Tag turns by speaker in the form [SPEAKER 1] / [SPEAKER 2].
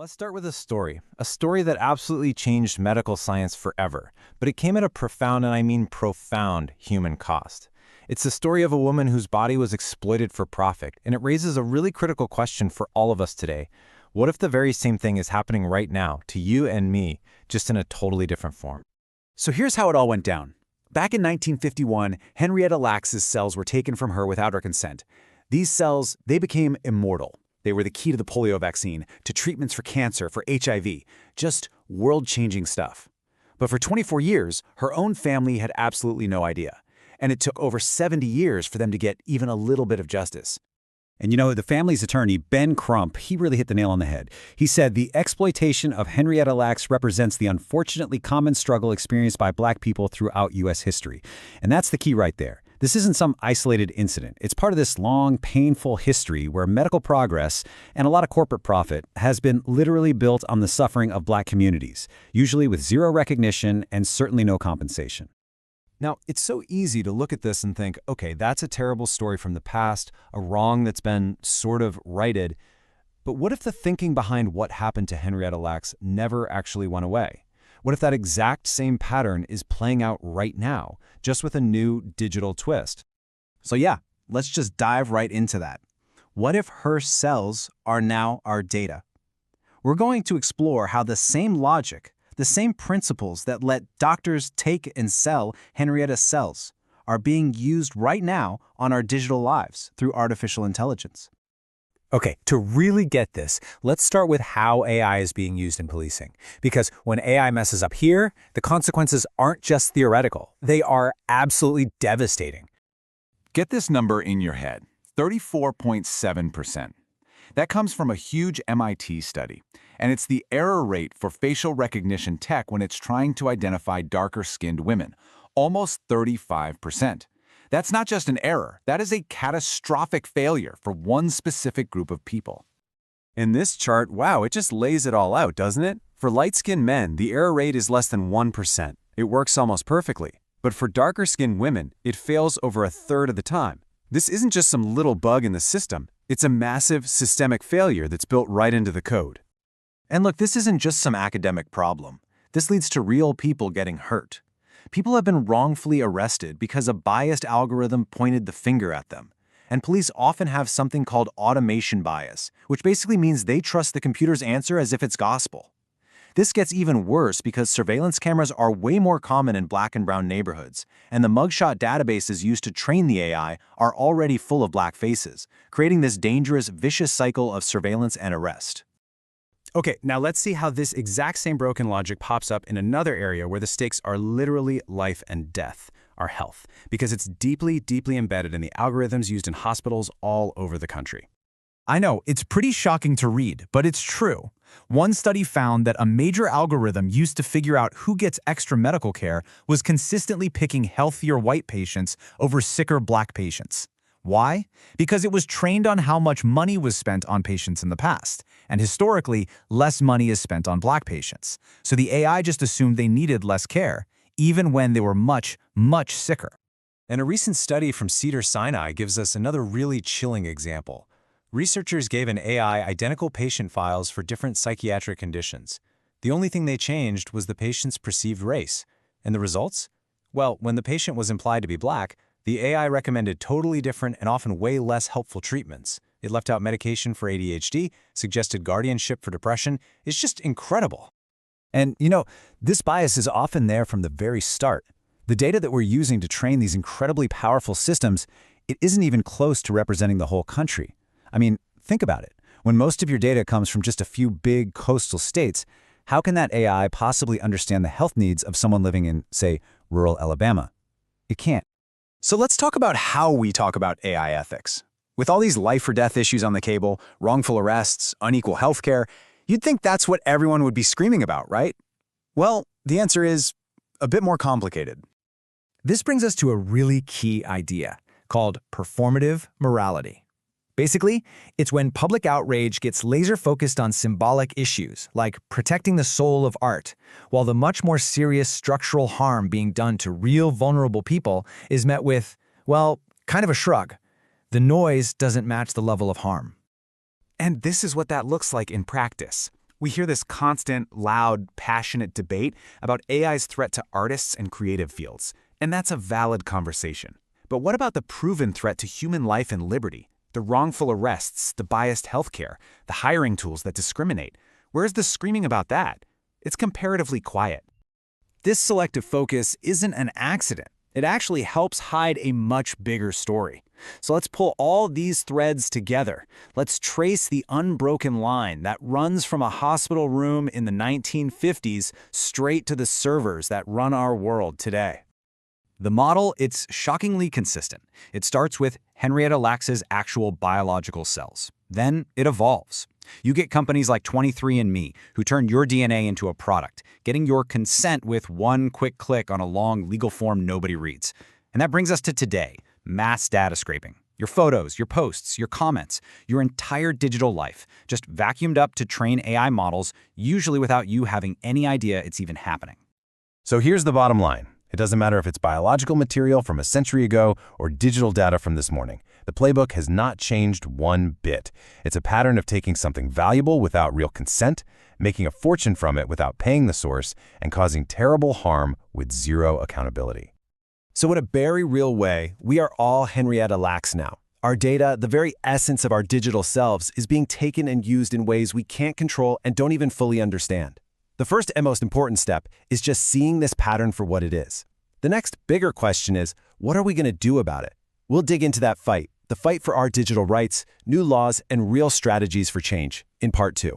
[SPEAKER 1] Let's start with a story that absolutely changed medical science forever, but it came at a profound, and I mean profound, human cost. It's the story of a woman whose body was exploited for profit, and it raises a really critical question for all of us today. What if the very same thing is happening right now to you and me, just in a totally different form?
[SPEAKER 2] So here's how it all went down. Back in 1951, Henrietta Lacks's cells were taken from her without her consent. These cells, they became immortal. They were the key to the polio vaccine, to treatments for cancer, for HIV, just world-changing stuff. But for 24 years, her own family had absolutely no idea. And it took over 70 years for them to get even a little bit of justice. And you know, the family's attorney, Ben Crump, he really hit the nail on the head. He said the exploitation of Henrietta Lacks represents the unfortunately common struggle experienced by Black people throughout U.S. history. And that's the key right there. This isn't some isolated incident. It's part of this long, painful history where medical progress and a lot of corporate profit has been literally built on the suffering of Black communities, usually with zero recognition and certainly no compensation.
[SPEAKER 1] Now, it's so easy to look at this and think, okay, that's a terrible story from the past, a wrong that's been sort of righted. But what if the thinking behind what happened to Henrietta Lacks never actually went away? What if that exact same pattern is playing out right now, just with a new digital twist?
[SPEAKER 3] So yeah, let's just dive right into that. What if her cells are now our data? We're going to explore how the same logic, the same principles that let doctors take and sell Henrietta's cells are being used right now on our digital lives through artificial intelligence.
[SPEAKER 2] Okay, to really get this, let's start with how AI is being used in policing. Because when AI messes up here, the consequences aren't just theoretical. They are absolutely devastating.
[SPEAKER 4] Get this number in your head, 34.7%. That comes from a huge MIT study, and it's the error rate for facial recognition tech when it's trying to identify darker-skinned women, almost 35%. That's not just an error, that is a catastrophic failure for one specific group of people.
[SPEAKER 1] In this chart, wow, it just lays it all out, doesn't it? For light-skinned men, the error rate is less than 1%. It works almost perfectly. But for darker-skinned women, it fails over a third of the time. This isn't just some little bug in the system. It's a massive systemic failure that's built right into the code.
[SPEAKER 3] And look, this isn't just some academic problem. This leads to real people getting hurt. People have been wrongfully arrested because a biased algorithm pointed the finger at them. And police often have something called automation bias, which basically means they trust the computer's answer as if it's gospel. This gets even worse because surveillance cameras are way more common in Black and brown neighborhoods, and the mugshot databases used to train the AI are already full of Black faces, creating this dangerous, vicious cycle of surveillance and arrest.
[SPEAKER 2] Okay, now let's see how this exact same broken logic pops up in another area where the stakes are literally life and death, our health, because it's deeply, deeply embedded in the algorithms used in hospitals all over the country.
[SPEAKER 5] I know, it's pretty shocking to read, but it's true. One study found that a major algorithm used to figure out who gets extra medical care was consistently picking healthier white patients over sicker Black patients. Why? Because it was trained on how much money was spent on patients in the past, and historically, less money is spent on Black patients. So the AI just assumed they needed less care, even when they were much, much sicker.
[SPEAKER 1] And a recent study from Cedars-Sinai gives us another really chilling example. Researchers gave an AI identical patient files for different psychiatric conditions. The only thing they changed was the patient's perceived race. And the results? Well, when the patient was implied to be Black, the AI recommended totally different and often way less helpful treatments. It left out medication for ADHD, suggested guardianship for depression. It's just incredible.
[SPEAKER 2] And, you know, this bias is often there from the very start. The data that we're using to train these incredibly powerful systems, it isn't even close to representing the whole country. I mean, think about it. When most of your data comes from just a few big coastal states, how can that AI possibly understand the health needs of someone living in, say, rural Alabama? It can't.
[SPEAKER 3] So let's talk about how we talk about AI ethics. With all these life-or-death issues on the cable, wrongful arrests, unequal healthcare, you'd think that's what everyone would be screaming about, right? Well, the answer is a bit more complicated.
[SPEAKER 5] This brings us to a really key idea called performative morality. Basically, it's when public outrage gets laser-focused on symbolic issues, like protecting the soul of art, while the much more serious structural harm being done to real vulnerable people is met with, well, kind of a shrug. The noise doesn't match the level of harm.
[SPEAKER 2] And this is what that looks like in practice. We hear this constant, loud, passionate debate about AI's threat to artists and creative fields, and that's a valid conversation. But what about the proven threat to human life and liberty? The wrongful arrests, the biased healthcare, the hiring tools that discriminate. Where's the screaming about that? It's comparatively quiet.
[SPEAKER 3] This selective focus isn't an accident. It actually helps hide a much bigger story. So let's pull all these threads together. Let's trace the unbroken line that runs from a hospital room in the 1950s straight to the servers that run our world today. The model, it's shockingly consistent. It starts with Henrietta Lacks's actual biological cells. Then it evolves. You get companies like 23andMe who turn your DNA into a product, getting your consent with one quick click on a long legal form nobody reads. And that brings us to today, mass data scraping. Your photos, your posts, your comments, your entire digital life, just vacuumed up to train AI models, usually without you having any idea it's even happening.
[SPEAKER 1] So here's the bottom line. It doesn't matter if it's biological material from a century ago or digital data from this morning. The playbook has not changed one bit. It's a pattern of taking something valuable without real consent, making a fortune from it without paying the source, and causing terrible harm with zero accountability. So in a very real way, we are all Henrietta Lacks now. Our data, the very essence of our digital selves, is being taken and used in ways we can't control and don't even fully understand. The first and most important step is just seeing this pattern for what it is. The next bigger question is, what are we going to do about it? We'll dig into that fight, the fight for our digital rights, new laws, and real strategies for change, in Part 2.